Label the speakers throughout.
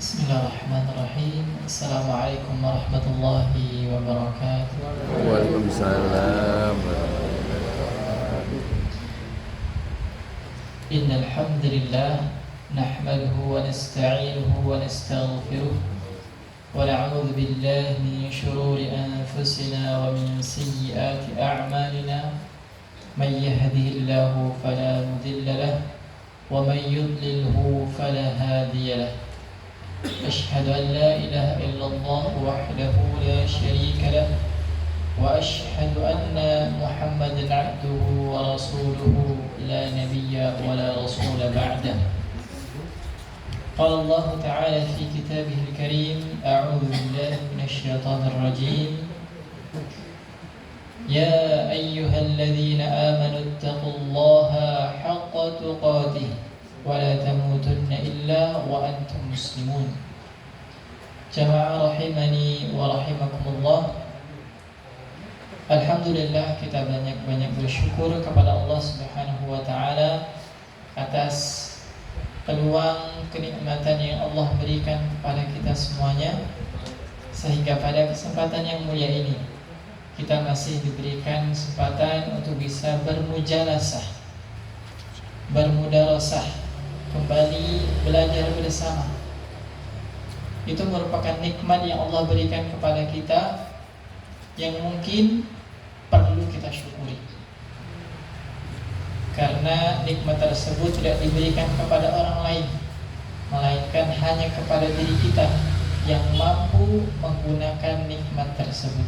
Speaker 1: Bismillahirrahmanirrahim. Assalamualaikum warahmatullahi wabarakatuh.
Speaker 2: Waalaikumsalam.
Speaker 1: Innal hamdalillah nahmaduhu wa nasta'inuhu wa nastaghfiruh wa na'udzu billahi min shururi anfusina wa min sayyiati a'malina. May yahdihillahu fala mudilla lahu wa may yudlilhu fala hadiya lahu. أشهد أن لا إله إلا الله وحده لا شريك له وأشهد أن محمدا عبده ورسوله لا نبي ولا رسول بعده. قال الله تعالى في كتابه الكريم: أعوذ بالله من الشيطان الرجيم. يا أيها الذين آمنوا اتقوا الله حق تقاته ولا تموتن إلا وأنتم مسلمون. Jamaah rahimani wa rahimakumullah. Alhamdulillah, kita banyak-banyak bersyukur kepada Allah Subhanahu wa taala atas peluang kenikmatan yang Allah berikan kepada kita semuanya, sehingga pada kesempatan yang mulia ini kita masih diberikan kesempatan untuk bisa bermujalasah, bermudarasah, kembali belajar bersama. Itu merupakan nikmat yang Allah berikan kepada kita yang mungkin perlu kita syukuri, karena nikmat tersebut tidak diberikan kepada orang lain, melainkan hanya kepada diri kita yang mampu menggunakan nikmat tersebut.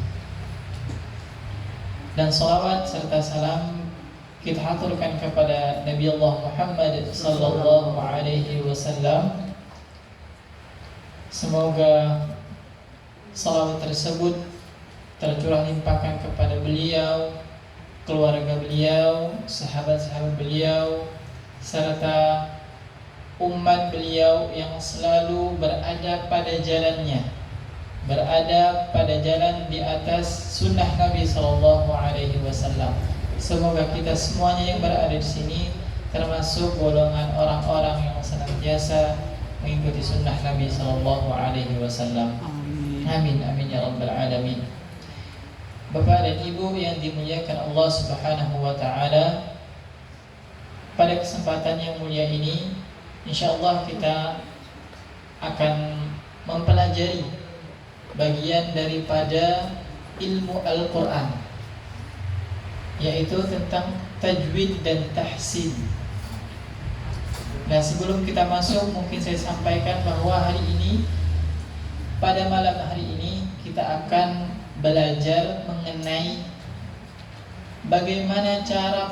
Speaker 1: Dan salawat serta salam kita haturkan kepada Nabi Allah Muhammad sallallahu alaihi wasallam. Semoga salawat tersebut tercurah limpahkan kepada beliau, keluarga beliau, sahabat-sahabat beliau, serta umat beliau yang selalu berada pada jalannya, berada pada jalan di atas sunnah Nabi sallallahu alaihi wasallam. Semoga kita semuanya yang berada di sini termasuk golongan orang-orang yang senantiasa mengikuti sunnah Nabi sallallahu alaihi wasallam. Amin amin ya rabbal alamin. Bapak dan Ibu yang dimuliakan Allah Subhanahu wa taala, pada kesempatan yang mulia ini insyaallah kita akan mempelajari bagian daripada ilmu Al-Qur'an, yaitu tentang tajwid dan tahsin. Nah, sebelum kita masuk, mungkin saya sampaikan bahwa hari ini, pada malam hari ini, kita akan belajar mengenai bagaimana cara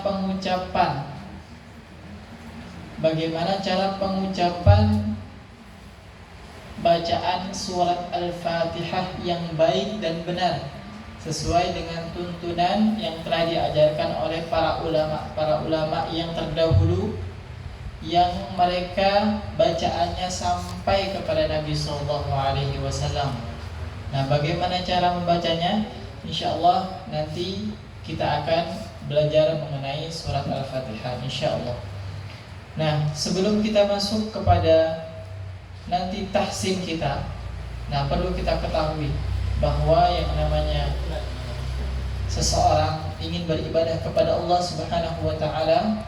Speaker 1: pengucapan bacaan surat Al-Fatihah yang baik dan benar, sesuai dengan tuntunan yang telah diajarkan oleh para ulama yang terdahulu, yang mereka bacaannya sampai kepada Nabi sallallahu alaihi wasallam. Nah, bagaimana cara membacanya? Insyaallah nanti kita akan belajar mengenai surat Al-Fatihah insyaallah. Nah, sebelum kita masuk kepada nanti tahsin kita, nah perlu kita ketahui bahwa yang namanya seseorang ingin beribadah kepada Allah Subhanahu wa taala,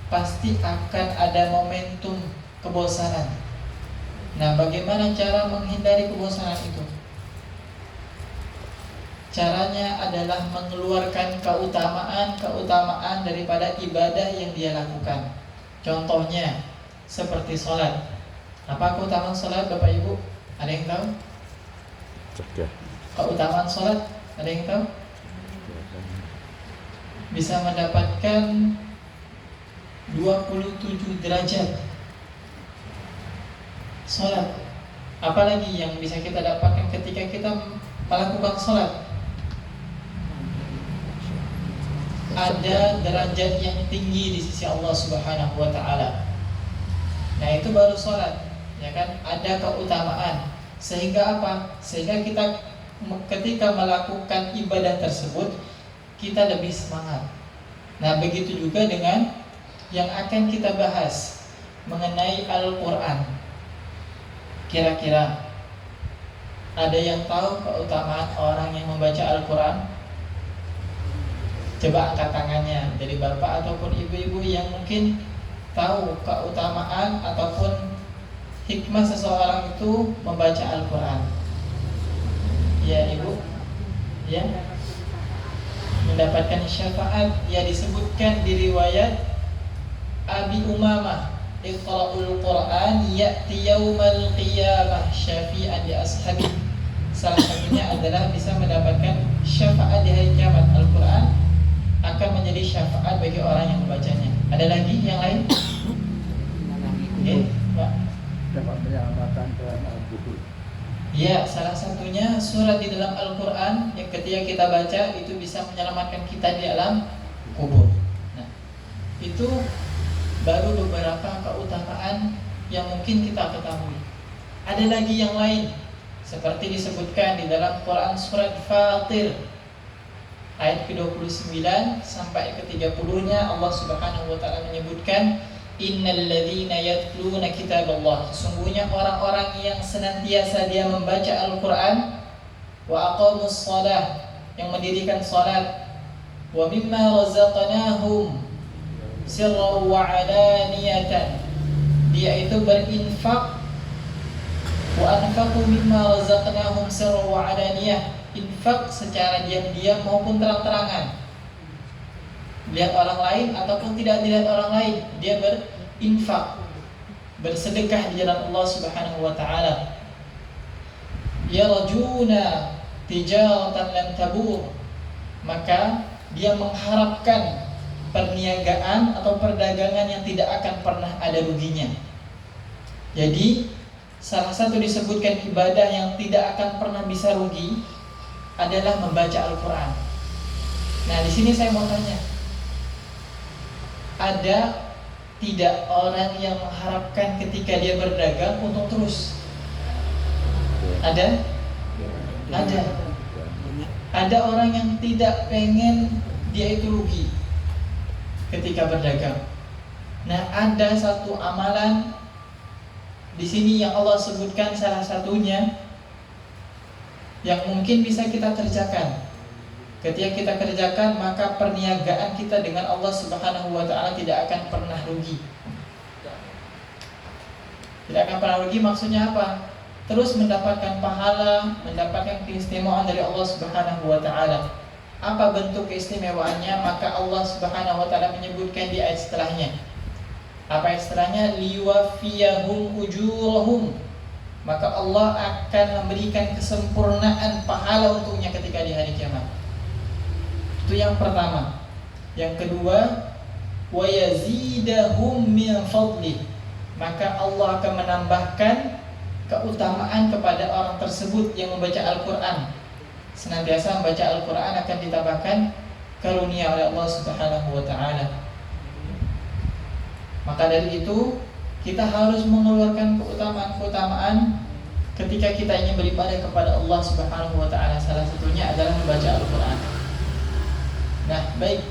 Speaker 1: pasti akan ada momentum kebosanan. Nah, bagaimana cara menghindari kebosanan itu? Caranya adalah mengeluarkan keutamaan daripada ibadah yang dia lakukan. Contohnya seperti sholat. Apa keutamaan sholat, Bapak Ibu? Ada yang tahu? Keutamaan sholat, ada yang tahu? Bisa mendapatkan 27 derajat sholat. Apalagi yang bisa kita dapatkan ketika kita melakukan sholat? Ada derajat yang tinggi di sisi Allah Subhanahu wa taala. Nah, itu baru sholat, ya kan? Ada keutamaan. Sehingga apa? Sehingga kita ketika melakukan ibadah tersebut, kita lebih semangat. Nah, begitu juga dengan yang akan kita bahas mengenai Al-Quran. Kira-kira ada yang tahu keutamaan orang yang membaca Al-Quran? Coba angkat tangannya dari bapak ataupun ibu-ibu yang mungkin tahu keutamaan ataupun hikmah seseorang itu membaca Al-Quran. Ya ibu, ya, mendapatkan syafaat. Ya, disebutkan di riwayat Abi Umamah, Iqra'ul Quran ya'ti yaumal qiyamah syafi'an li ashabi. Salah satunya adalah bisa mendapatkan syafaat di hari kiamat. Al-Quran akan menjadi syafaat bagi orang yang membacanya. Ada lagi yang lain? Oke, Pak.
Speaker 3: Dapat penyelamatan dalam kubur.
Speaker 1: Ya, salah satunya surat di dalam Al-Quran yang ketika kita baca itu bisa menyelamatkan kita di alam kubur. Nah, itu baru beberapa keutamaan yang mungkin kita ketahui. Ada lagi yang lain, seperti disebutkan di dalam Quran surat Fatir ayat ke-29 sampai ke-30-nya Allah Subhanahu wa taala menyebutkan innal ladzina yatluna kitaballah, sesungguhnya orang-orang yang senantiasa dia membaca Al-Quran, wa aqamus shalah, yang mendirikan salat, wa mimma razaqnahum sirran wa alaniyatan, dia itu berinfak, wa anfaqu mimma razaqnahum sirran wa alaniyah, infak secara diam-diam maupun terang-terangan, lihat orang lain ataupun tidak dilihat orang lain, dia berinfak, bersedekah di jalan Allah Subhanahu wa taala. Yarjuna tijaratan lam tabur, maka dia mengharapkan perniagaan atau perdagangan yang tidak akan pernah ada ruginya. Jadi salah satu disebutkan ibadah yang tidak akan pernah bisa rugi adalah membaca Al-Quran. Nah, di sini saya mau tanya, ada tidak orang yang mengharapkan ketika dia berdagang untung terus? Ada? Ada. Ada orang yang tidak pengen dia itu rugi ketika berdagang. Nah, ada satu amalan di sini yang Allah sebutkan, salah satunya yang mungkin bisa kita kerjakan. Ketika kita kerjakan, maka perniagaan kita dengan Allah Subhanahu wa taala tidak akan pernah rugi. Tidak akan pernah rugi maksudnya apa? Terus mendapatkan pahala, mendapatkan keistimewaan dari Allah Subhanahu wa taala. Apa bentuk keistimewaannya? Maka Allah Subhanahu wa taala menyebutkan di ayat setelahnya. Apa ayat setelahnya? Liwafiyahum ujurahum. Maka Allah akan memberikan kesempurnaan pahala untuknya ketika di hari kiamat. Itu yang pertama. Yang kedua, wa yazidahum min fadlih, maka Allah akan menambahkan keutamaan kepada orang tersebut yang membaca Al-Quran. Senantiasa membaca Al-Quran akan ditambahkan karunia oleh Allah Subhanahu wa taala. Maka dari itu kita harus mengeluarkan keutamaan-keutamaan ketika kita ingin beribadah kepada Allah Subhanahu wa taala. Salah satunya adalah membaca Al-Quran. Nah, baik.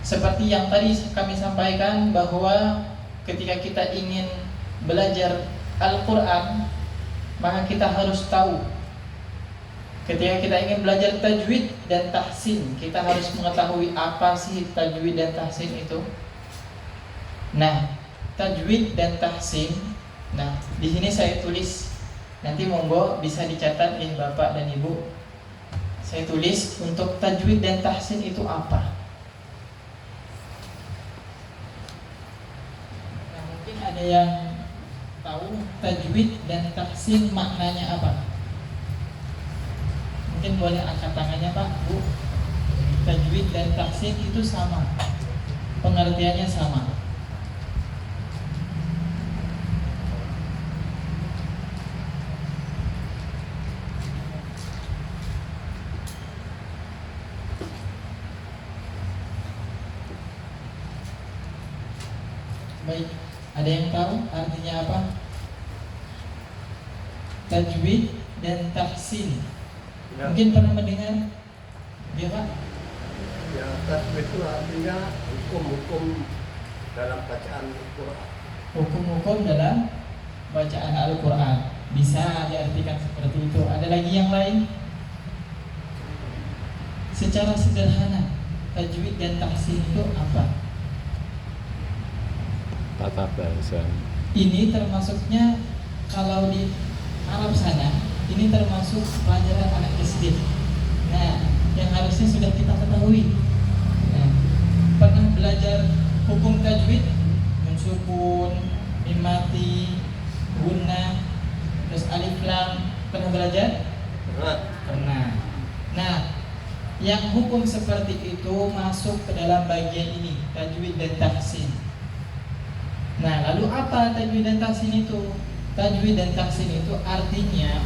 Speaker 1: Seperti yang tadi kami sampaikan bahwa ketika kita ingin belajar Al-Quran, maka kita harus tahu. Ketika kita ingin belajar tajwid dan tahsin, kita harus mengetahui apa sih tajwid dan tahsin itu. Nah, tajwid dan tahsin, nah di sini saya tulis, nanti monggo bisa dicatat ya Bapak dan Ibu. Saya tulis untuk tajwid dan tahsin itu apa. Nah, mungkin ada yang tahu tajwid dan tahsin maknanya apa? Mungkin boleh angkat tangannya Pak, Bu. Tajwid dan tahsin itu sama, pengertiannya sama. Baik, ada yang tahu artinya apa? Tajwid dan tahsin. Ya. Mungkin pernah mendengar? Ya Pak?
Speaker 3: Ya, tajwid itu artinya hukum-hukum dalam bacaan Al-Quran.
Speaker 1: Hukum-hukum dalam bacaan Al-Quran. Bisa diartikan seperti itu. Ada lagi yang lain? Secara sederhana, tajwid dan tahsin itu apa?
Speaker 2: Tata bahasa.
Speaker 1: Ini termasuknya kalau di Arab sana, ini termasuk pelajaran anak SD. Nah, yang harusnya sudah kita ketahui. Nah, pernah belajar hukum tajwid, sukun, mim mati, gunnah, terus alif lam, pernah belajar? Pernah. Nah, yang hukum seperti itu masuk ke dalam bagian ini, tajwid dan tahsin. Nah, lalu apa tajwid dan tahsin itu? Tajwid dan tahsin itu artinya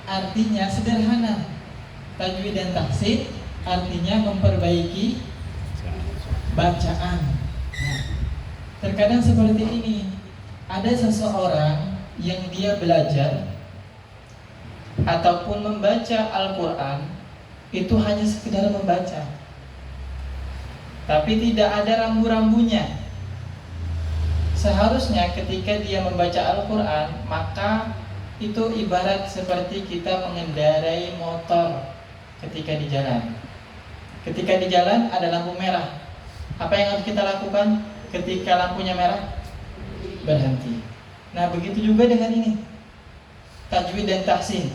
Speaker 1: artinya sederhana. Tajwid dan tahsin artinya memperbaiki bacaan. Nah, terkadang seperti ini, ada seseorang yang dia belajar ataupun membaca Al-Quran itu hanya sekedar membaca, tapi tidak ada rambu-rambunya. Seharusnya ketika dia membaca Al-Quran, maka itu ibarat seperti kita mengendarai motor ketika di jalan. Ketika di jalan ada lampu merah. Apa yang harus kita lakukan ketika lampunya merah? Berhenti. Nah, begitu juga dengan ini. Tajwid dan tahsin.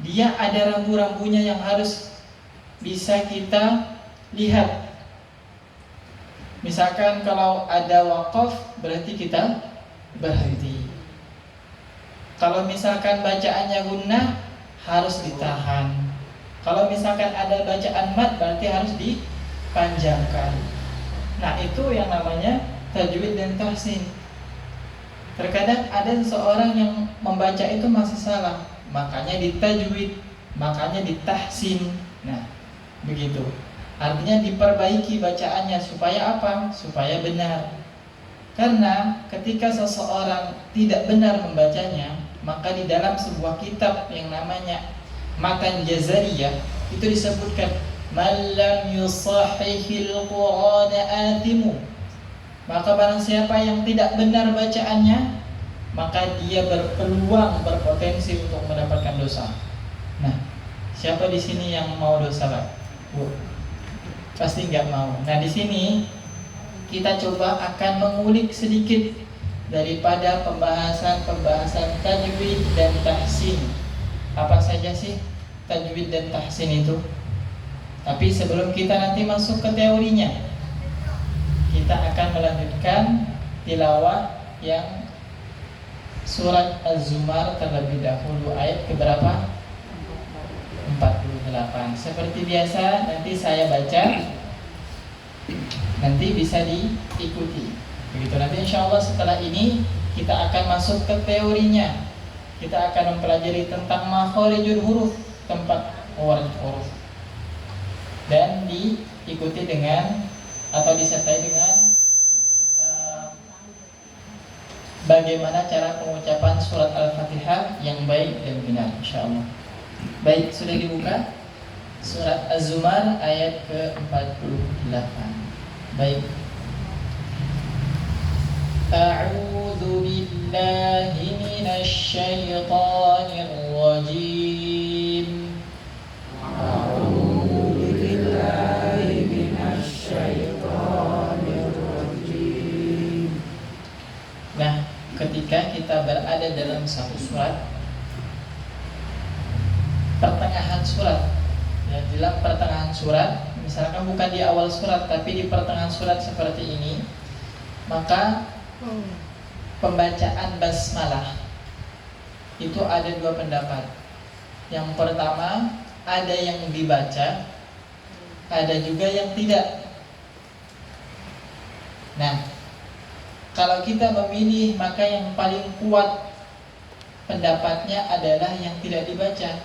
Speaker 1: Dia ada rambu-rambunya yang harus bisa kita lihat. Misalkan kalau ada waqaf, berarti kita berhenti. Kalau misalkan bacaannya gunnah, harus ditahan. Kalau misalkan ada bacaan mad, berarti harus dipanjangkan. Nah, itu yang namanya tajwid dan tahsin. Terkadang ada seseorang yang membaca itu masih salah, makanya ditajwid, makanya ditahsin. Nah, begitu. Artinya diperbaiki bacaannya supaya apa? Supaya benar. Karena ketika seseorang tidak benar membacanya, maka di dalam sebuah kitab yang namanya Matan Jazariyah itu disebutkan man lam yusahhihil Qur'ana athimu. Maka barang siapa yang tidak benar bacaannya, maka dia berpeluang, berpotensi untuk mendapatkan dosa. Nah, siapa di sini yang mau dosa, Pak? Bu, pasti nggak mau. Nah, di sini kita coba akan mengulik sedikit daripada pembahasan tajwid dan tahsin. Apa saja sih tajwid dan tahsin itu? Tapi sebelum kita nanti masuk ke teorinya, kita akan melanjutkan tilawah yang surat Az-Zumar terlebih dahulu, ayat keberapa? 48. Seperti biasa nanti saya baca, nanti bisa diikuti. Begitu, nanti insya Allah setelah ini kita akan masuk ke teorinya. Kita akan mempelajari tentang makharijul huruf, tempat warid huruf, dan diikuti dengan atau disertai dengan bagaimana cara pengucapan surat Al-Fatihah yang baik dan benar, insya Allah. Baik, sudah dibuka surat Az-Zumar ayat ke-48. Baik. A'udzu billahi minasy syaithanir rajim. A'udzu billahi minasy syaithanir rajim. Nah, ketika kita berada dalam satu surat, pertengahan surat, ya, dalam pertengahan surat, misalkan bukan di awal surat tapi di pertengahan surat seperti ini, maka pembacaan basmalah itu ada dua pendapat. Yang pertama, ada yang dibaca, ada juga yang tidak. Nah, kalau kita memilih, maka yang paling kuat pendapatnya adalah yang tidak dibaca.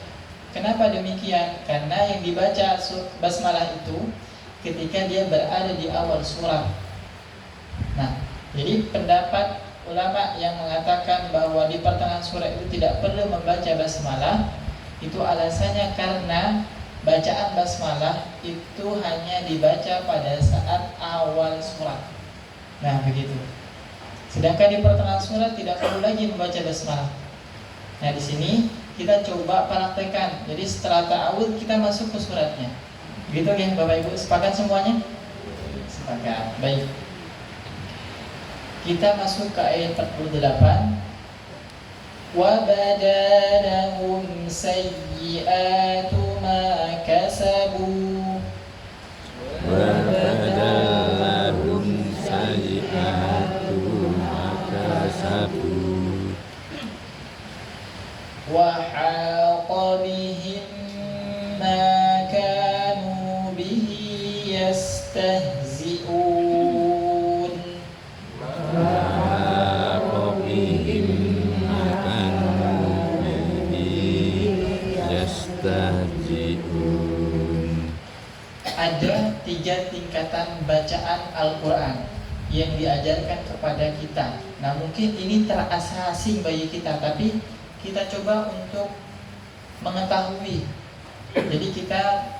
Speaker 1: Kenapa demikian? Karena yang dibaca basmalah itu ketika dia berada di awal surah. Nah, jadi pendapat ulama yang mengatakan bahwa di pertengahan surah itu tidak perlu membaca basmalah, itu alasannya karena bacaan basmalah itu hanya dibaca pada saat awal surat. Nah, begitu. Sedangkan di pertengahan surat tidak perlu lagi membaca basmalah. Nah, di sini kita coba praktekkan. Jadi setelah ta'awudz kita masuk ke suratnya. Gitu ya, Bapak Ibu, sepakat semuanya? Sepakat. Baik. Kita masuk ke ayat 48. Wa badalahum sayyi'atu ma kasabu.
Speaker 2: Wa badalahum sayyi'atu ma kasabu.
Speaker 1: Wa haqa bihim ma kanu bihi yastahzi'un. Ada 3 tingkatan bacaan Al-Quran yang diajarkan kepada kita. Nah, mungkin ini terasa asing bagi kita, tapi kita coba untuk mengetahui. Jadi kita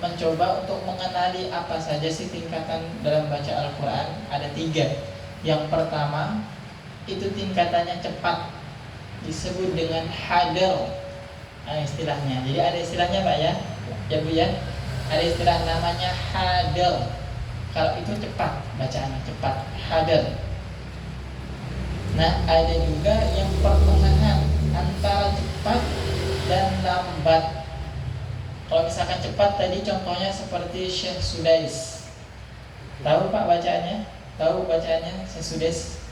Speaker 1: mencoba untuk mengenali apa saja sih tingkatan dalam baca Al-Quran. Ada 3. Yang pertama itu tingkatannya cepat, disebut dengan hadar. Istilahnya. Jadi ada istilahnya Pak ya, ya Bu ya. Ada istilah namanya hadar. Kalau itu cepat, bacaannya cepat, hadar. Nah, ada juga yang pertengahan antara cepat dan lambat. Kalau misalkan cepat tadi contohnya seperti Syekh Sudais. Tahu Pak bacaannya? Tahu bacaannya Syekh Sudais?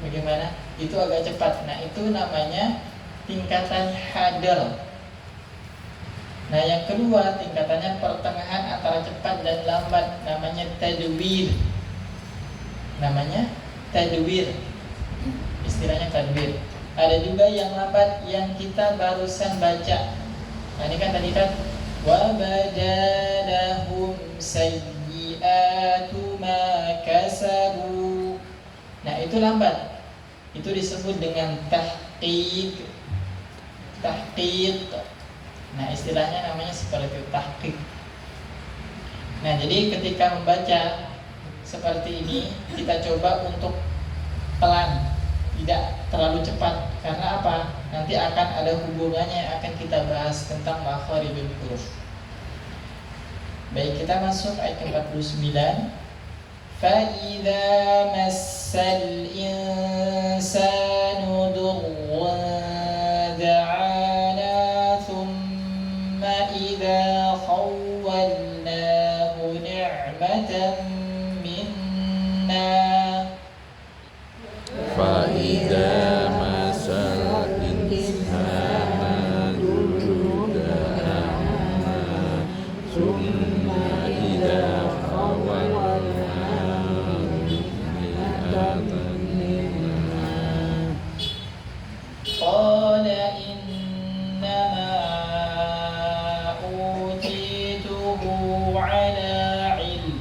Speaker 1: Bagaimana? Itu agak cepat. Nah, itu namanya tingkatan hadar. Nah, yang kedua tingkatannya pertengahan antara cepat dan lambat, namanya tadwir. Namanya tadwir. Istilahnya tadwir. Ada juga yang lambat yang kita barusan baca. Nah, ini kan tadi kan wa badalahum sayyi'atu ma kasabu. Nah, itu lambat. Itu disebut dengan tahqiq. Tahqiq. Nah, istilahnya namanya seperti tahqiq. Nah, jadi ketika membaca seperti ini, kita coba untuk pelan, tidak terlalu cepat. Karena apa? Nanti akan ada hubungannya yang akan kita bahas tentang makharijul huruf. Baik, kita masuk ayat 49. فَإِذَا مَسَّ الْإِنسَانُ ضُرٌّ دَعَانَا ثُمَّ إِذَا خَوَّلْنَاهُ نِعْمَةً مِنَّا
Speaker 2: فَإِذَا مَسَّ الْإِنسَانَ ضُرٌّ دَعَانَا ثُمَّ إِذَا خَوَّلْنَاهُ نِعْمَةً مِنَّا
Speaker 1: قَالَ إِنَّمَا أُوتِيتُهُ عَلَى عِلْمٍ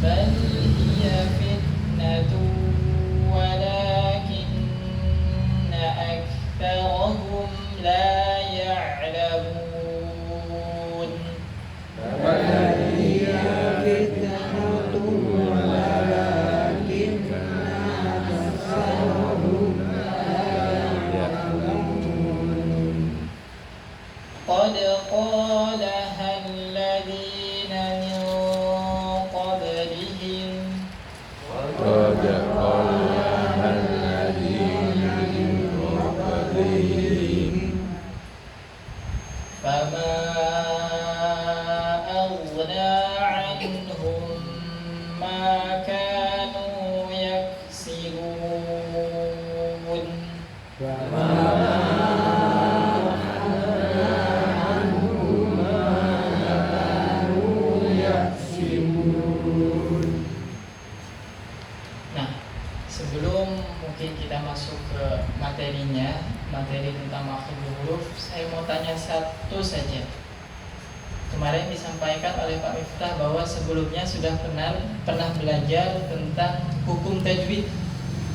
Speaker 1: بل هي فتنة ولكن أكثرهم لا يعلمون قد قالها الذين من قبلهم
Speaker 2: قد قالها الذين من قبلهم
Speaker 1: فما أغنى عنهم ما كانوا يكسبون Nah, sebelum mungkin kita masuk ke materinya, materi tentang makhrajul huruf, saya mau tanya satu saja. Kemarin disampaikan oleh Pak Miftah bahwa sebelumnya sudah pernah belajar tentang hukum tajwid.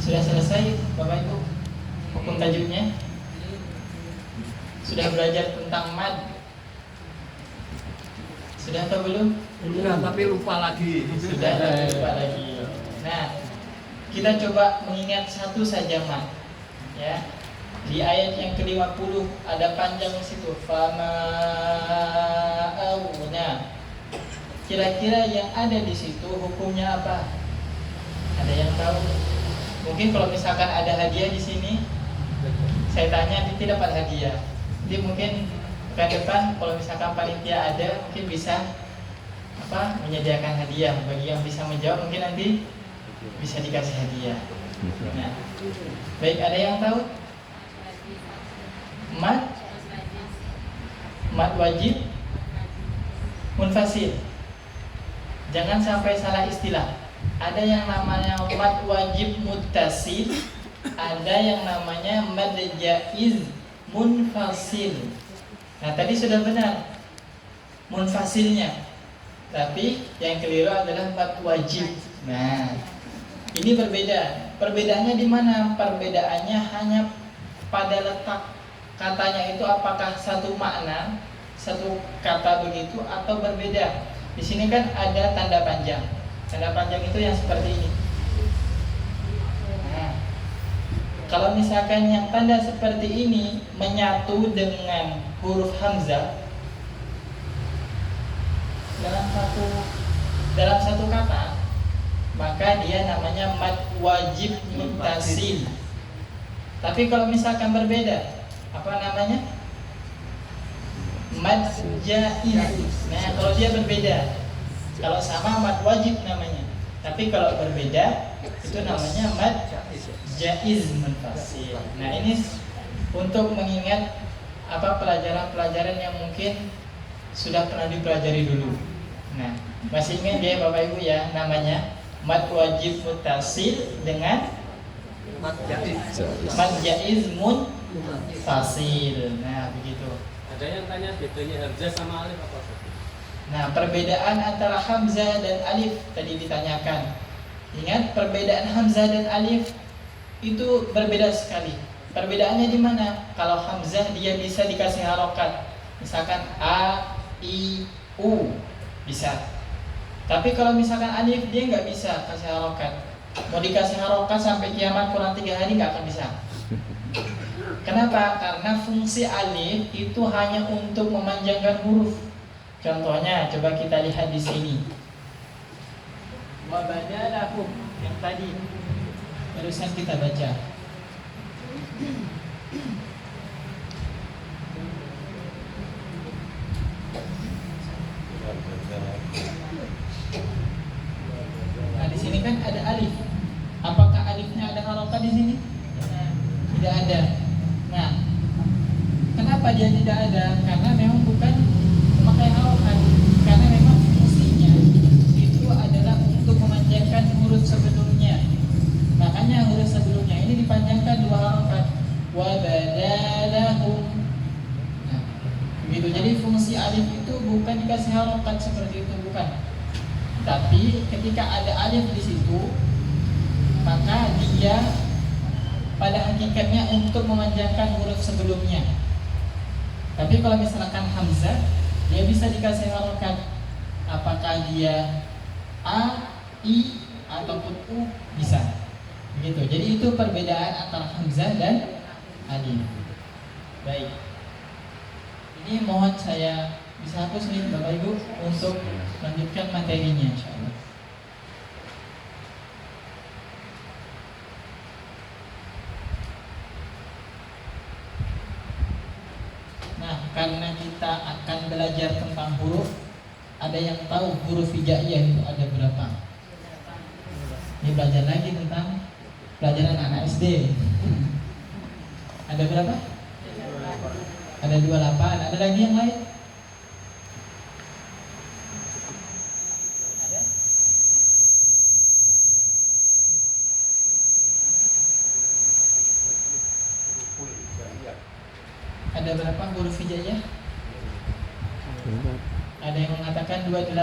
Speaker 1: Sudah selesai Bapak Ibu hukum tajwidnya? Sudah belajar tentang mad? Sudah atau belum?
Speaker 3: Sudah, tapi lupa lagi.
Speaker 1: Sudah, tapi lupa lagi. Nah, kita coba mengingat satu saja mad, ya. Di ayat yang ke-50 ada panjang di situ. Fama auna. Kira-kira yang ada di situ hukumnya apa? Ada yang tahu? Mungkin kalau misalkan ada hadiah di sini, saya tanya nanti dapat hadiah. Jadi mungkin ke depan kalau misalkan panitia ada, mungkin bisa menyediakan hadiah bagi yang bisa menjawab, mungkin nanti bisa dikasih hadiah. Nah, baik, ada yang tahu? Mad wajib munfasil. Jangan sampai salah istilah. Ada yang namanya mad wajib muttasil, ada yang namanya mad jaiz munfasil. Nah, tadi sudah benar munfasilnya, tapi yang keliru adalah mad wajib. Nah, ini berbeda. Perbedaannya di mana? Perbedaannya hanya pada letak katanya itu, apakah satu makna, satu kata begitu atau berbeda. Di sini kan ada tanda panjang. Tanda panjang itu yang seperti ini. Nah, kalau misalkan yang tanda seperti ini menyatu dengan huruf hamzah dalam satu kata, maka dia namanya mad wajib muttasil. Tapi kalau misalkan berbeda, apa namanya? Mad jaiz. Nah, kalau dia berbeda, kalau sama mad wajib namanya. Tapi kalau berbeda, itu namanya mad jaiz munfasil. Nah, ini untuk mengingat pelajaran-pelajaran yang mungkin sudah pernah dipelajari dulu. Nah, masih ingat ya Bapak Ibu ya, namanya mad wajib muttasil dengan mad jaiz munfasil. Nah, begitu.
Speaker 4: Ada yang tanya bedanya hamzah sama alif apa?
Speaker 1: Nah, perbedaan antara hamzah dan alif tadi ditanyakan. Ingat, perbedaan hamzah dan alif itu berbeda sekali. Perbedaannya di mana? Kalau hamzah dia bisa dikasih harokat, misalkan a, i, u, bisa. Tapi kalau misalkan alif dia nggak bisa kasih harokat. Mau dikasih harokat sampai kiamat kurang 3 hari nggak akan bisa. Kenapa? Karena fungsi alif itu hanya untuk memanjangkan huruf. Contohnya, coba kita lihat di sini. Wa badalahum yang tadi barusan kita baca. Nah, di sini kan ada alif. Apakah alifnya ada harokat di sini? Tidak ada. Nah, kenapa dia tidak ada? Karena memang bukan memakai harokat. Karena memang fungsinya itu adalah untuk memanjangkan huruf sebelumnya. Makanya huruf sebelumnya ini dipanjangkan 2 harokat. Wa badalahum. Nah, begitu. Jadi fungsi alif itu bukan dikasih harokat seperti itu, bukan. Tapi ketika ada alif di situ, maka dia pada hakikatnya untuk memanjangkan huruf sebelumnya. Tapi kalau misalkan hamzah, dia bisa dikasih harokat. Apakah dia a, i, ataupun u, bisa. Begitu. Jadi itu perbedaan antara hamzah dan alif. Baik. Ini mohon saya bisa hapus nih Bapak Ibu untuk lanjutkan materinya insyaallah. Nah, karena kita akan belajar tentang huruf, ada yang tahu huruf hijaiyah itu ada berapa? Ini belajar lagi tentang pelajaran anak SD. Ada berapa? Ada 28. Ada lagi yang lain? Ada? Ada berapa huruf hijaiyah? Ada yang mengatakan 28,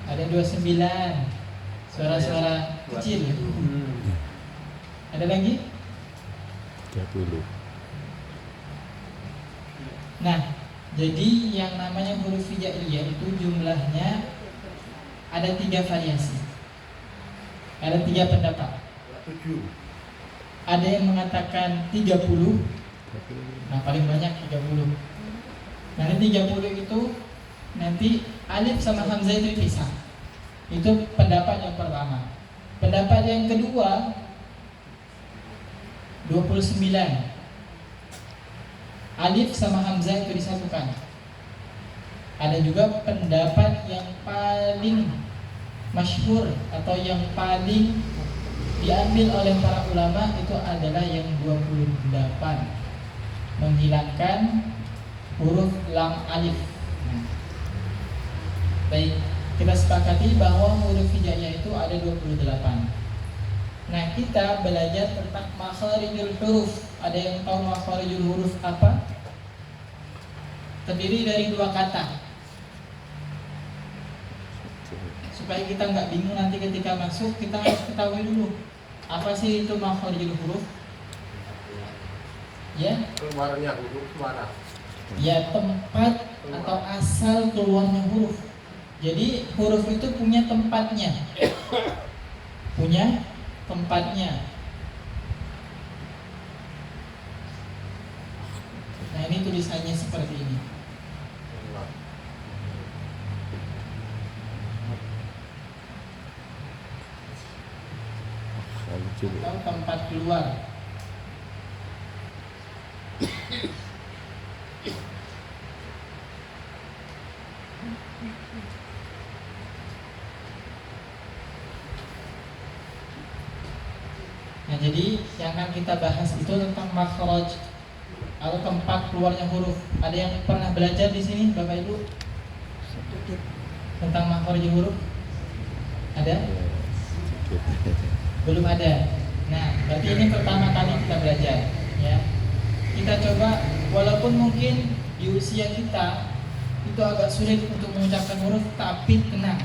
Speaker 1: ada 29, suara-suara kecil. Ada lagi?
Speaker 2: 30.
Speaker 1: Nah, jadi yang namanya huruf hijaiyah itu jumlahnya ada 3 variasi. Ada 3 pendapat. Ada yang mengatakan 30. Nah, paling banyak 30. Nanti 30 itu nanti alif sama hamzah itu dipisah. Itu pendapat yang pertama. Pendapat yang kedua 29. Alif sama hamzah itu disatukan. Ada juga pendapat yang paling masyhur atau yang paling diambil oleh para ulama itu adalah yang 28, menghilangkan huruf lam alif. Baik, kita sepakati bahwa huruf hijaiyah itu ada 28. Nah, kita belajar tentang makharijul huruf. Ada yang tahu makharijul huruf apa? Terdiri dari 2 kata. Supaya kita nggak bingung nanti ketika masuk, kita harus ketahui dulu apa sih itu makharijul huruf. Ya,
Speaker 3: Keluarnya huruf suara.
Speaker 1: ya tempat atau asal keluarnya huruf. Jadi huruf itu punya tempatnya. Punya tempatnya. Nah, ini tulisannya seperti ini. Atau tempat keluar. Nah, jadi yang akan kita bahas itu tentang makhraj atau tempat keluarnya huruf. Ada yang pernah belajar di sini, Bapak Ibu? Tentang makhraj huruf? Ada? Belum ada. Nah, berarti ini pertama kali kita belajar, ya. Kita coba, walaupun mungkin di usia kita itu agak sulit untuk mengucapkan huruf, tapi tenang,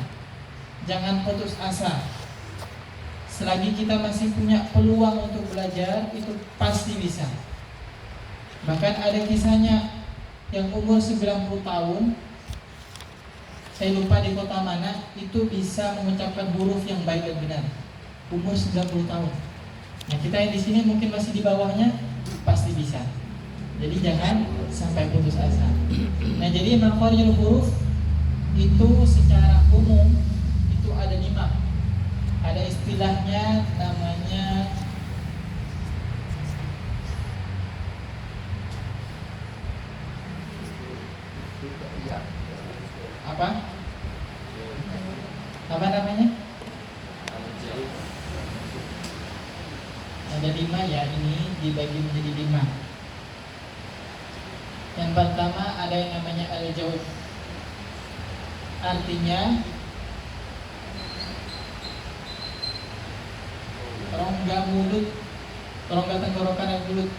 Speaker 1: jangan putus asa. Selagi kita masih punya peluang untuk belajar, itu pasti bisa. Bahkan ada kisahnya yang umur 90 tahun, saya lupa di kota mana, itu bisa mengucapkan huruf yang baik dan benar. Umur 90 tahun. Nah, kita yang di sini mungkin masih di bawahnya, pasti bisa. Jadi jangan sampai putus asa. Nah, jadi makharijul huruf itu secara umum itu ada 5. Ada istilahnya namanya apa? Apa namanya? Ada 5 ya, ini dibagi menjadi 5. Yang pertama ada yang namanya al-jawf. Artinya rongga mulut, rongga tenggorokan dan mulut.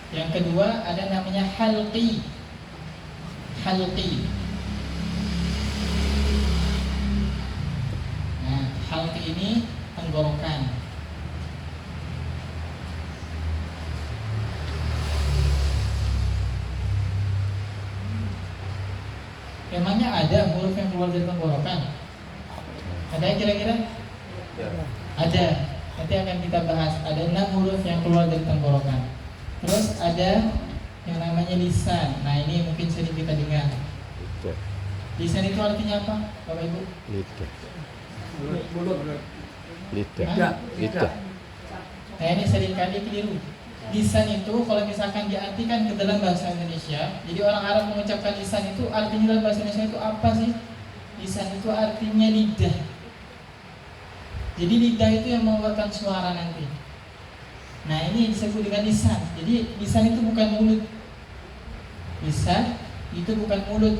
Speaker 1: Yang kedua ada namanya halqi. Halqi. Nah, halqi ini tenggorokan. Memangnya ada huruf yang keluar dari tenggorokan? Ada yang kira-kira? Ada. Nanti akan kita bahas. Ada 6 huruf yang keluar dari tenggorokan. Terus ada yang namanya lisan. Nah, ini mungkin sering kita dengar. Lisan itu artinya apa, Bapak Ibu?
Speaker 2: Lidah.
Speaker 3: Mulut.
Speaker 2: Lidah.
Speaker 1: Nah, ini seringkali keliru. Lisan itu kalau misalkan diartikan ke dalam bahasa Indonesia, jadi orang Arab mengucapkan lisan itu artinya dalam bahasa Indonesia itu apa sih? Lisan itu artinya lidah. Jadi lidah itu yang mengeluarkan suara nanti. Nah, ini disebut dengan lisan. Jadi lisan itu bukan mulut. lisan itu bukan mulut.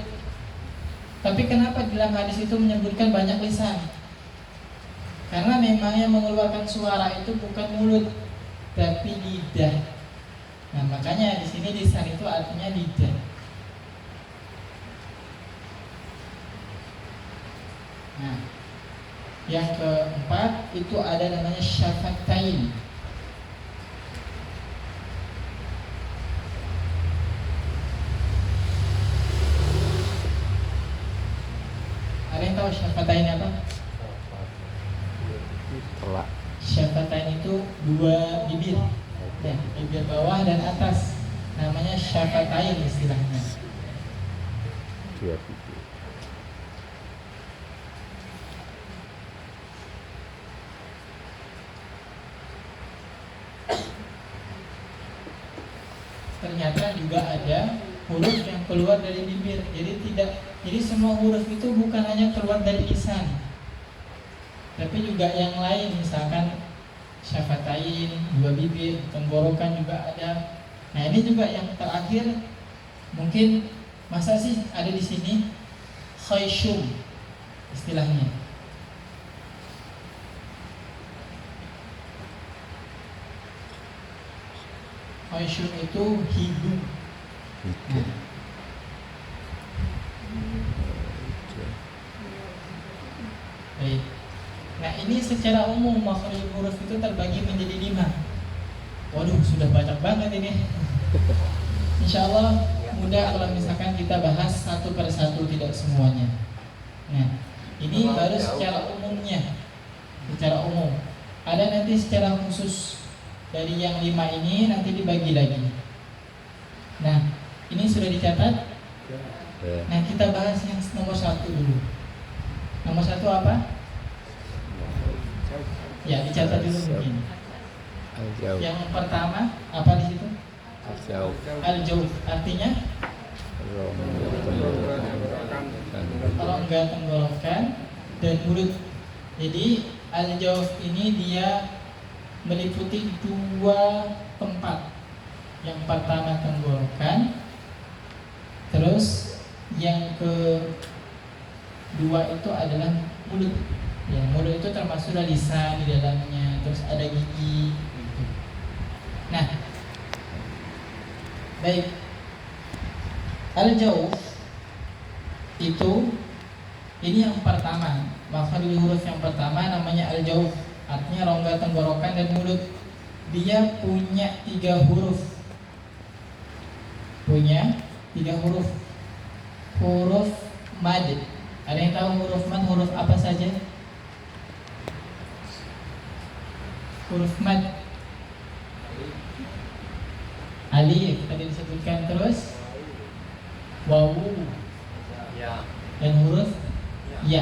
Speaker 1: Tapi kenapa dalam hadis itu menyebutkan banyak lisan? Karena memang yang mengeluarkan suara itu bukan mulut, tapi lidah. Nah, makanya di sini lisan itu artinya lidah. Nah, yang keempat itu ada namanya syafatain. Ada yang tahu syafatain apa?
Speaker 2: Telak.
Speaker 1: Syafatain itu dua bibir, ya, bibir bawah dan atas. Namanya syafatain istilahnya.
Speaker 2: Dua bibir.
Speaker 1: Ternyata juga ada huruf yang keluar dari bibir. Jadi semua huruf itu bukan hanya keluar dari lisan, tapi juga yang lain, misalkan syafatain, dua bibir, tenggorokan juga ada. Nah, ini juga yang terakhir, mungkin masa sih ada di sini khayshum istilahnya. Khayshum itu hidung.
Speaker 2: Hidung.
Speaker 1: Baik. Nah, ini secara umum makhraj huruf itu terbagi menjadi 5. Waduh, sudah banyak banget ini. Insya Allah mudah kalau misalkan kita bahas satu per satu, tidak semuanya. Nah, ini baru secara umumnya. Secara umum. Ada nanti secara khusus. Dari yang 5 ini nanti dibagi lagi. Nah, ini sudah dicatat. Nah, kita bahas yang nomor 1 dulu. Nomor 1 apa? Ya, dicatat dulu mungkin.
Speaker 2: Al-Jauh.
Speaker 1: Yang pertama apa di situ?
Speaker 2: Al-Jauh.
Speaker 1: Al-Jauh artinya rongga tenggorokan dan mulut. Jadi al-Jauh ini dia meliputi 2 tempat. Yang pertama tenggorokan, terus yang kedua itu adalah mulut. Ya, mulut itu termasuk lisan di dalamnya, terus ada gigi. Nah, baik. Al-Jauh itu ini yang pertama, makhraj huruf yang pertama namanya al-Jauh, artinya rongga tenggorokan dan mulut. Dia punya 3 huruf. Punya 3 huruf. Huruf mad. Ada yang tahu huruf mad huruf apa saja? Huruf mad. Alif tadi disebutkan, terus wawu dan huruf ya.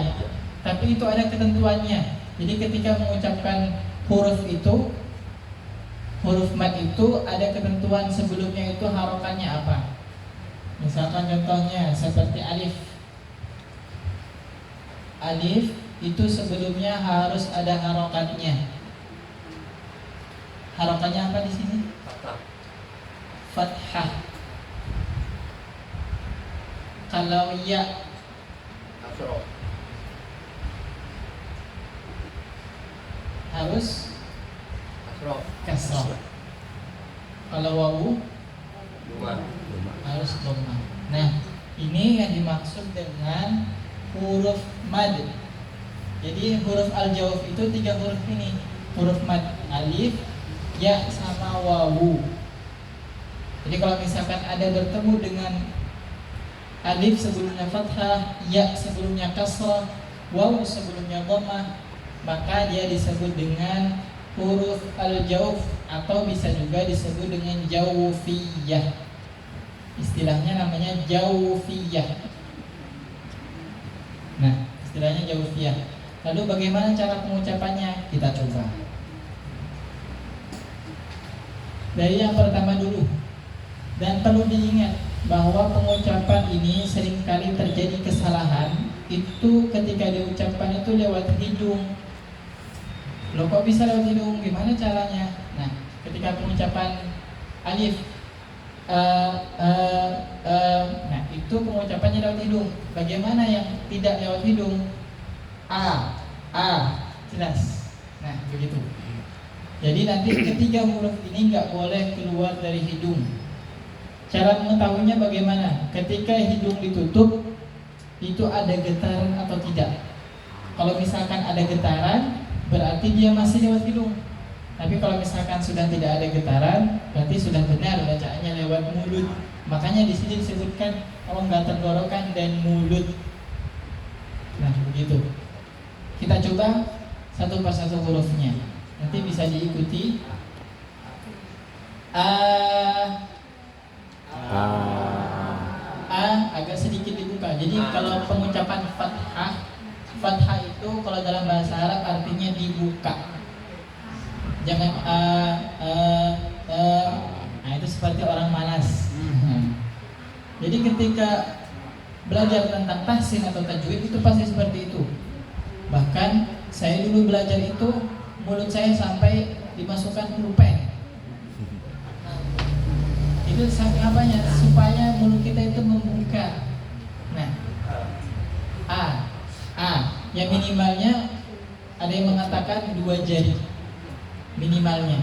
Speaker 1: Tapi itu ada ketentuannya. Jadi ketika mengucapkan huruf itu, huruf mad itu ada ketentuan sebelumnya itu harokannya apa. Misalkan contohnya seperti alif. Alif itu sebelumnya harus ada harokatnya. Harokannya apa di sini? Fathah. Kalau ya harus kasrah. Kalau wawu harus dhamma. Nah, ini yang dimaksud dengan huruf mad. Jadi huruf al-Jawf itu 3 huruf ini. Huruf mad, alif, ya sama wawu. Jadi kalau misalkan ada bertemu dengan alif sebelumnya fathah, ya sebelumnya kasrah, wawu sebelumnya dhammah, maka dia disebut dengan huruf al-Jawf atau bisa juga disebut dengan jawfiyah. Istilahnya namanya jawfiyah. Nah, istilahnya jawfiyah. Lalu bagaimana cara pengucapannya? Kita coba. Dari yang pertama dulu. Dan perlu diingat bahwa pengucapan ini seringkali terjadi kesalahan. Itu ketika diucapkan itu lewat hidung. Loh, kok bisa lewat hidung? Gimana caranya? Nah, ketika pengucapan alif itu pengucapannya lewat hidung. Bagaimana yang tidak lewat hidung? Jelas. Nah, begitu. Jadi nanti ketiga huruf ini nggak boleh keluar dari hidung. Cara mengetahuinya bagaimana? Ketika hidung ditutup, itu ada getaran atau tidak. Kalau misalkan ada getaran, berarti dia masih lewat hidung. Tapi kalau misalkan sudah tidak ada getaran, berarti sudah benar bacaannya lewat mulut. Makanya di sini disebutkan rongga tenggorokan dan mulut. Nah, begitu. Kita coba satu persatu hurufnya. Nanti bisa diikuti. Agak sedikit dibuka. Jadi kalau pengucapan fathah itu kalau dalam bahasa Arab artinya dibuka. Jangan nah itu seperti orang malas. Jadi ketika belajar tentang tahsin atau tajwid itu pasti seperti itu. Bahkan saya dulu belajar itu mulut saya sampai dimasukkan pulpen. Itu apanya? Supaya mulut kita itu membuka. Nah, yang minimalnya ada yang mengatakan 2 jari minimalnya.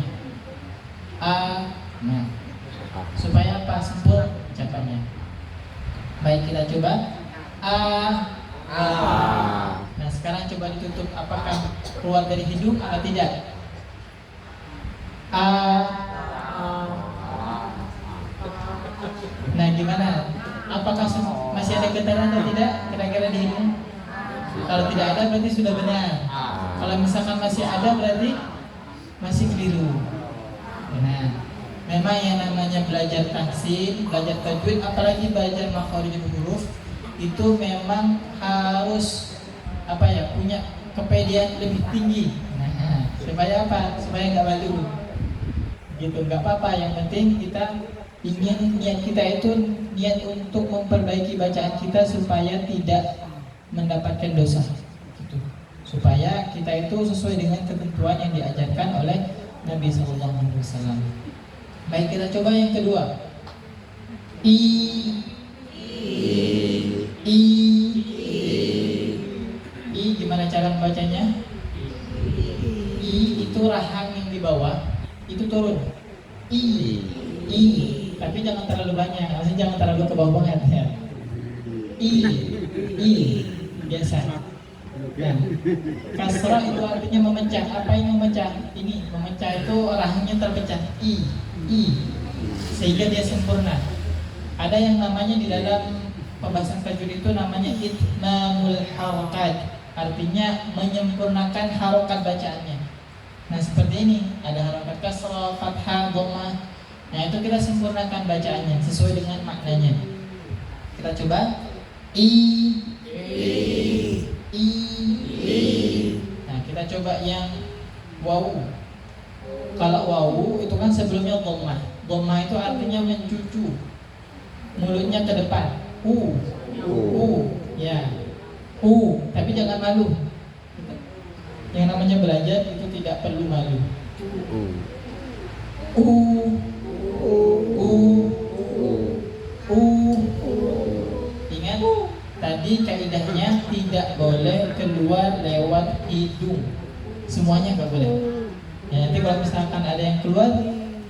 Speaker 1: Nah, supaya apa? Sempurna ucapannya. Baik, kita coba. Nah, sekarang coba ditutup. Apakah keluar dari hidung atau tidak? Nah, gimana? Apakah masih ada getaran atau tidak? Kira-kira di hidung? Kalau tidak ada berarti sudah benar. Kalau misalkan masih ada berarti masih keliru. Nah, memang yang namanya belajar tahsin, belajar tajwid, apalagi belajar makharijul huruf itu memang harus punya kepedean lebih tinggi. Nah, supaya apa? Supaya nggak malu. Gitu, nggak apa-apa. Yang penting kita ingin niat kita itu niat untuk memperbaiki bacaan kita supaya tidak mendapatkan dosa. Gitu. Supaya kita itu sesuai dengan ketentuan yang diajarkan oleh Nabi SAW. Baik, kita coba yang kedua. I gimana cara membacanya? I itu rahang yang di bawah itu turun. I tapi jangan terlalu banyak, maksudnya jangan terlalu ke bawah banget ya. I biasa. Nah, kasrah itu artinya memecah. Apa yang memecah? Ini memecah itu rahangnya terpecah. I sehingga dia sempurna. Ada yang namanya di dalam pembahasan tajwid itu namanya itmamul harakat, artinya menyempurnakan harokat bacaannya. Nah, seperti ini, ada harokat kasrah, fathah, dhammah. Nah, itu kita sempurnakan bacaannya sesuai dengan maknanya. Kita coba. I. Nah, kita coba yang wawu. Kalau wawu itu kan sebelumnya dhammah. Dhammah itu artinya mencucu. Mulutnya ke depan. Ya. Tapi jangan malu. Yang namanya belajar itu tidak perlu malu. Ingat tadi kaidahnya tidak boleh keluar lewat hidung. Semuanya nggak boleh. Ya, nanti kalau misalkan ada yang keluar,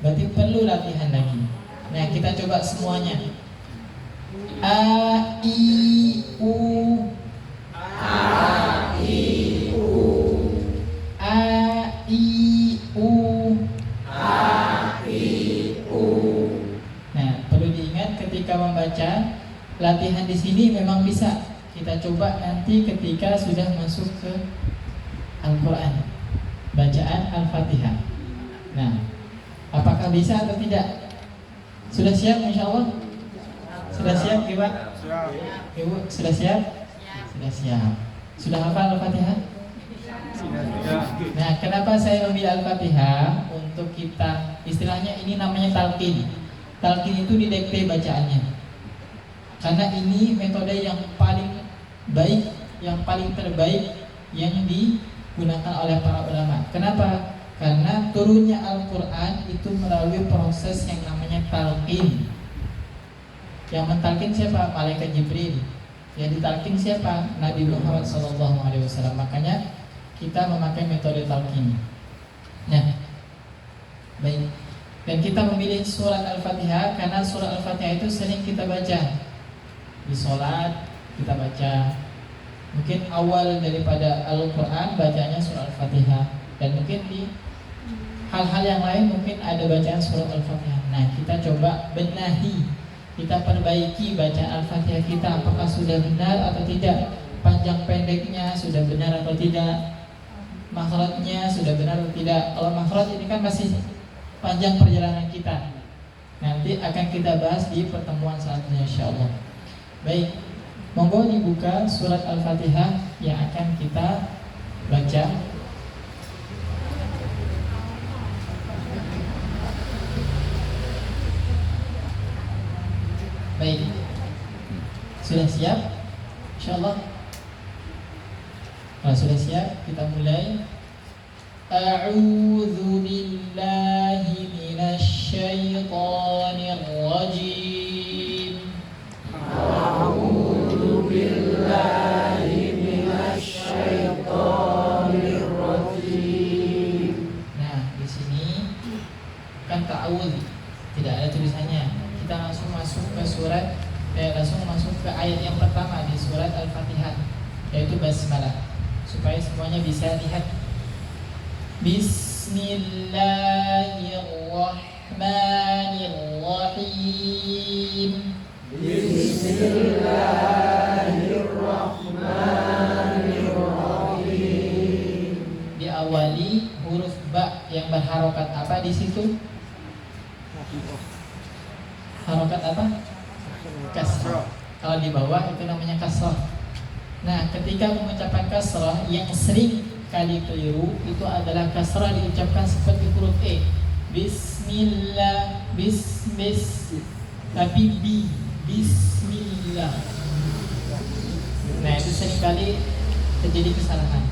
Speaker 1: berarti perlu latihan lagi. Nah, kita coba semuanya. A I U. Nah, perlu diingat ketika membaca, latihan di sini memang bisa kita coba nanti ketika sudah masuk ke Al-Quran, bacaan Al-Fatihah. Nah, apakah bisa atau tidak? Sudah siap insya Allah? Sudah siap Ibu? Ibu sudah siap? Sudah siap. Sudah hafal Al-Fatihah? Nah, kenapa saya memilih Al-Fatihah? Untuk kita, istilahnya ini namanya talqin. Talqin itu didikte bacaannya. Karena ini metode yang paling baik, yang paling terbaik yang digunakan oleh para ulama. Kenapa? Karena turunnya Al-Quran itu melalui proses yang namanya talqin. Yang mentalkin siapa? Malaikat Jibril. Yang ditalkin siapa? Nabi Muhammad SAW. Makanya kita memakai metode talqin. Nah, baik. Dan kita memilih surat Al-Fatihah karena surat Al-Fatihah itu sering kita baca di sholat, kita baca. Mungkin awal daripada Al-Quran bacanya surat Al-Fatihah, dan mungkin di hal-hal yang lain mungkin ada bacaan surat Al-Fatihah. Nah, kita coba benahi, kita perbaiki bacaan Al-Fatihah kita, apakah sudah benar atau tidak, panjang pendeknya sudah benar atau tidak, makhrajnya sudah benar atau tidak. Kalau makhraj ini kan masih panjang perjalanan kita, nanti akan kita bahas di pertemuan selanjutnya insyaallah. Baik, monggo dibuka surat Al-Fatihah yang akan kita baca. Baik, sudah siap? Insyaallah. Kalau sudah siap, kita mulai. A'udzu billahi minasy syaithanir rajim. A'udzu billahi minasy syaithanir rajim. Nah, di sini kan ta'awudz, tidak ada tulisannya. Kita langsung masuk ke surat, langsung masuk ke ayat yang pertama di surat Al-Fatihah, yaitu basmalah, supaya semuanya bisa lihat. Bismillahirrahmanirrahim. Bismillahirrahmanirrahim. Diawali huruf ba yang berharokat apa di situ? Harokat apa? Kasrah. Kalau di bawah itu namanya kasrah. Nah, ketika mengucapkan kasrah yang sering kali keliru itu adalah kasrah diucapkan seperti huruf E. Bismillah, tapi bismillah. Nah, itu seringkali terjadi kesalahan.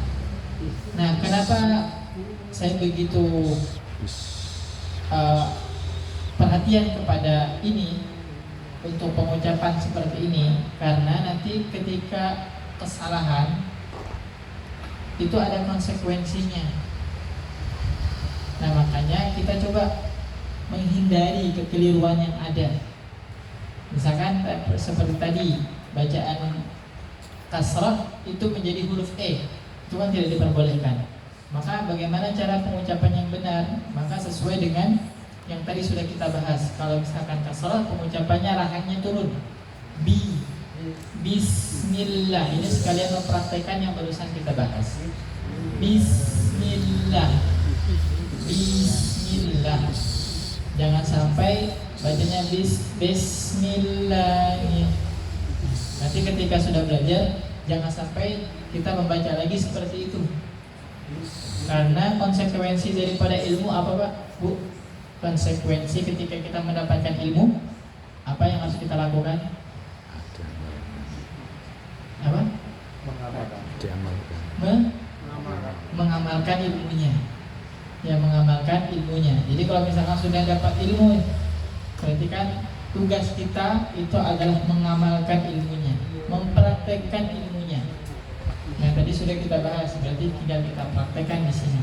Speaker 1: Nah, kenapa saya begitu perhatian kepada ini untuk pengucapan seperti ini? Karena nanti ketika kesalahan itu ada konsekuensinya. Nah, makanya kita coba menghindari kekeliruan yang ada. Misalkan seperti tadi, bacaan kasrah itu menjadi huruf E, itu kan tidak diperbolehkan. Maka bagaimana cara pengucapan yang benar? Maka sesuai dengan yang tadi sudah kita bahas. Kalau misalkan kasrah, pengucapannya rahangnya turun. Bismillah. Ini sekalian mempraktekkan yang barusan kita bahas. Bismillah. Bismillah. Jangan sampai bacanya Bismillah. Nanti ketika sudah belajar, jangan sampai kita membaca lagi seperti itu. Karena konsekuensi daripada ilmu apa, Pak? Bu? Konsekuensi ketika kita mendapatkan ilmu, apa yang harus kita lakukan? Apa? Mengamalkan ilmunya. Ya, mengamalkan ilmunya. Jadi kalau misalkan sudah dapat ilmu, berarti kan tugas kita itu adalah mengamalkan ilmunya, mempraktekkan ilmunya. Nah, tadi sudah kita bahas, berarti tinggal kita praktekkan di sini.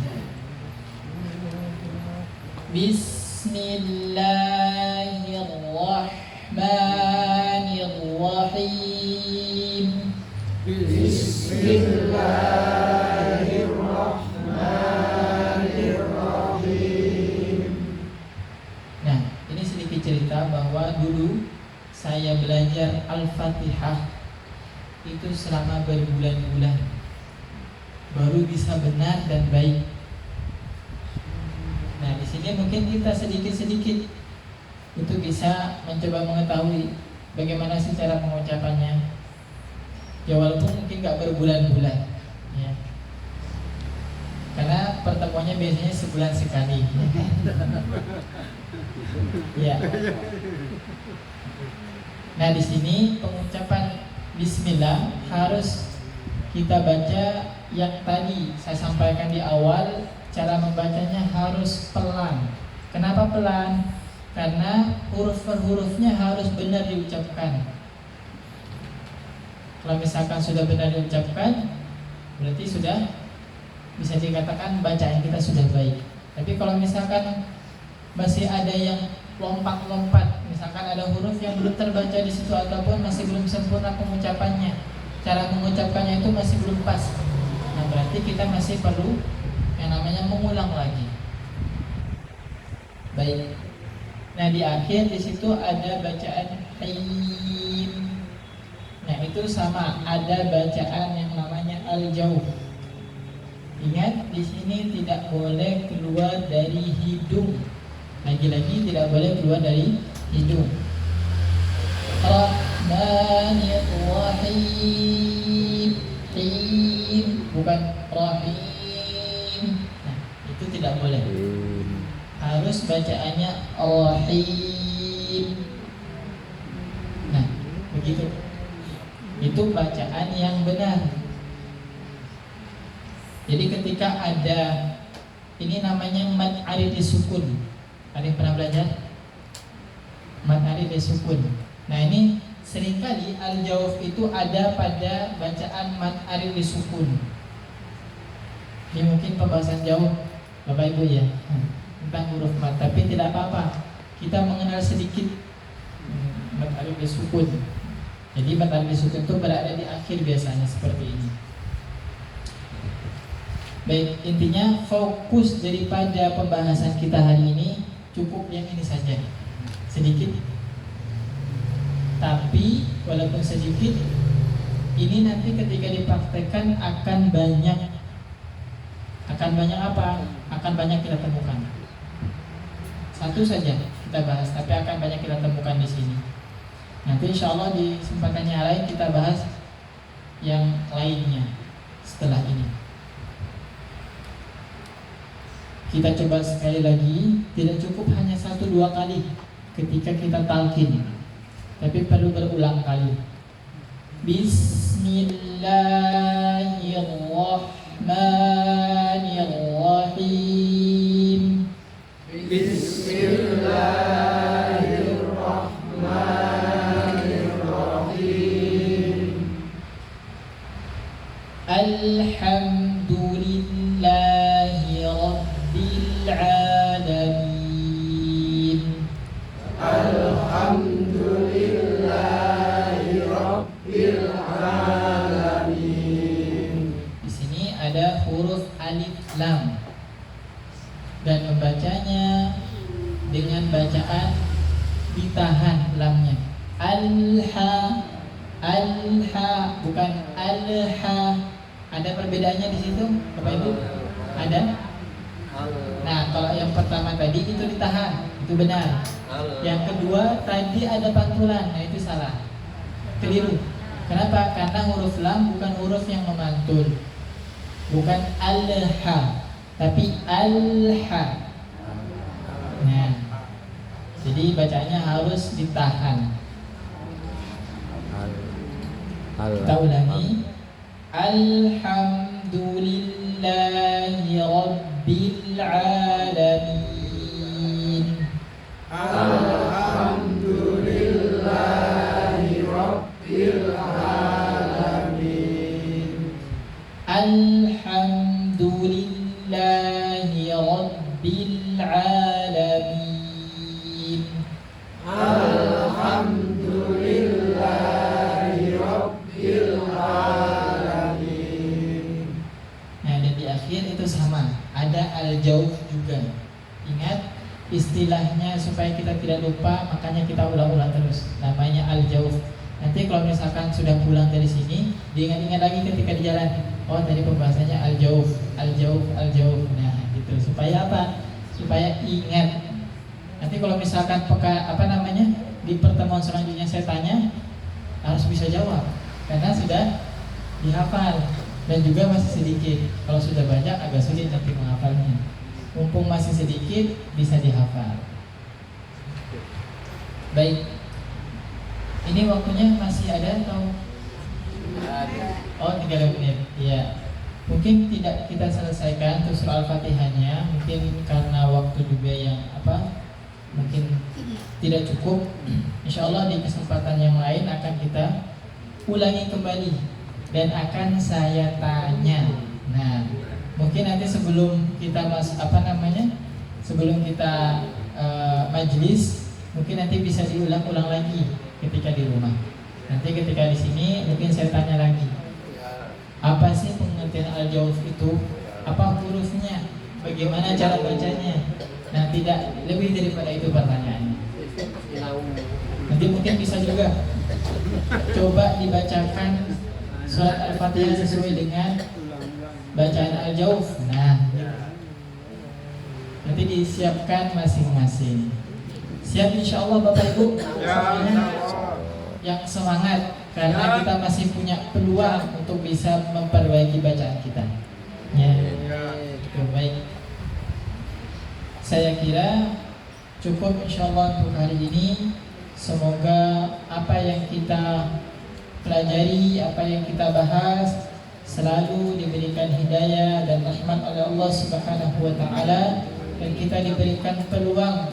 Speaker 1: Bismillahirrahmanirrahim. Bismillahirrahmanirrahim. Nah, ini sedikit cerita bahwa dulu saya belajar Al-Fatihah itu selama berbulan-bulan baru bisa benar dan baik. Nah, di sini mungkin kita sedikit-sedikit itu bisa mencoba mengetahui bagaimana sih cara pengucapannya. Ya, walaupun mungkin nggak berbulan-bulan, ya. Karena pertemuannya biasanya sebulan sekali. Ya. Nah, di sini pengucapan Bismillah harus kita baca yang tadi saya sampaikan di awal. Cara membacanya harus pelan. Kenapa pelan? Karena huruf per hurufnya harus benar diucapkan. Kalau misalkan sudah benar diucapkan, berarti sudah bisa dikatakan bacaan kita sudah baik. Tapi kalau misalkan masih ada yang lompat-lompat, misalkan ada huruf yang belum terbaca di situ ataupun masih belum sempurna pengucapannya, cara mengucapkannya itu masih belum pas, nah berarti kita masih perlu yang namanya mengulang lagi. Baik. Nah di akhir di situ ada bacaan haim. Nah itu sama, ada bacaan yang namanya al-jauh. Ingat di sini tidak boleh keluar dari hidung. Lagi-lagi tidak boleh keluar dari hidung. Rahmanir Rahim. Him, bukan Rahim. Nah itu tidak boleh. Harus bacaannya Rahim. Nah, begitu. Itu bacaan yang benar. Jadi ketika ada, ini namanya mad arid disukun. Ada yang pernah belajar? Mad arid disukun. Nah ini seringkali al-jawf itu ada pada bacaan mad arid disukun. Ini mungkin pembahasan jauh Bapak Ibu ya tentang huruf mad, tapi tidak apa-apa. Kita mengenal sedikit mad arid disukun. Jadi mad arid disukun itu berada di akhir biasanya seperti ini. Baik, intinya fokus daripada pembahasan kita hari ini cukup yang ini saja. Sedikit. Tapi walaupun sedikit, ini nanti ketika dipraktekkan akan banyak apa? Akan banyak kita temukan. Satu saja kita bahas, tapi akan banyak kita temukan di sini. Nanti insya Allah di kesempatan yang lain kita bahas yang lainnya setelah ini. Kita coba sekali lagi, tidak cukup hanya 1-2 kali ketika kita talqin, tapi perlu berulang kali. Bismillahirrahmanirrahim.
Speaker 3: Bismillahirrahmanirrahim.
Speaker 1: Alhamdulillahi Rabbil Alamin.
Speaker 3: Alhamdulillahi Rabbil Alamin.
Speaker 1: Di sini ada huruf alif lam dan membacanya dengan bacaan ditahan lamnya. Alha, bukan alha. Ada perbedaannya di situ, Bapak Ibu? Ada? Nah, kalau yang pertama tadi itu ditahan, itu benar. Yang kedua tadi ada pantulan, nah itu salah, keliru. Kenapa? Karena huruf lam bukan huruf yang memantul, bukan alha, tapi alha. Nah, jadi bacanya harus ditahan. Kita ulangi. Alhamdulillahi Rabbil Alamin.
Speaker 3: Alhamdulillahi Rabbil Alamin.
Speaker 1: Alhamdulillahi Rabbil Alamin.
Speaker 3: Alhamdulillahi Rabbil Alamin.
Speaker 1: Nah, dan di akhir itu sama, ada al-jauh juga. Ingat istilahnya supaya kita tidak lupa, makanya kita ulang-ulang terus. Namanya al-jauh. Nanti kalau misalkan sudah pulang dari sini, diingat-ingat lagi ketika di jalan. Oh, tadi pembahasannya al-jauh. Nah, gitu. Supaya apa? Supaya ingat. Nanti kalau misalkan di pertemuan selanjutnya saya tanya, harus bisa jawab karena sudah dihafal dan juga masih sedikit. Kalau sudah banyak agak sulit nanti menghafalnya. Mumpung masih sedikit bisa dihafal. Baik. Ini waktunya masih ada atau? Oh, 3 menit. Ya. Mungkin tidak kita selesaikan untuk surah Al-Fatihahnya, mungkin karena waktu juga yang mungkin tidak cukup. Insya Allah di kesempatan yang lain akan kita ulangi kembali dan akan saya tanya. Nah, mungkin nanti sebelum kita sebelum kita majelis, mungkin nanti bisa diulang-ulang lagi ketika di rumah. Nanti ketika di sini mungkin saya tanya lagi, apa sih pengertian al-jawf itu? Apa hurufnya? Bagaimana cara bacanya? Nah, tidak lebih daripada itu pertanyaannya. Nanti mungkin bisa juga coba dibacakan surat Al-Fatihah sesuai dengan bacaan al-jawf. Nah, nanti disiapkan masing-masing. Siap insyaallah Bapak Ibu semuanya yang semangat, karena kita masih punya peluang untuk bisa memperbaiki bacaan kita. Ya, baik. Saya kira cukup insyaallah untuk hari ini. Semoga apa yang kita pelajari, apa yang kita bahas selalu diberikan hidayah dan rahmat oleh Allah Subhanahu wa taala, dan kita diberikan peluang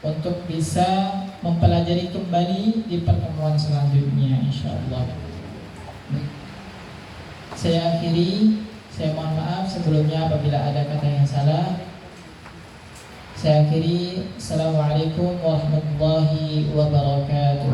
Speaker 1: untuk bisa mempelajari kembali di pertemuan selanjutnya insyaallah. Saya akhiri, saya mohon maaf sebelumnya apabila ada kata yang salah. Saya akhiri, Assalamualaikum warahmatullahi wabarakatuh.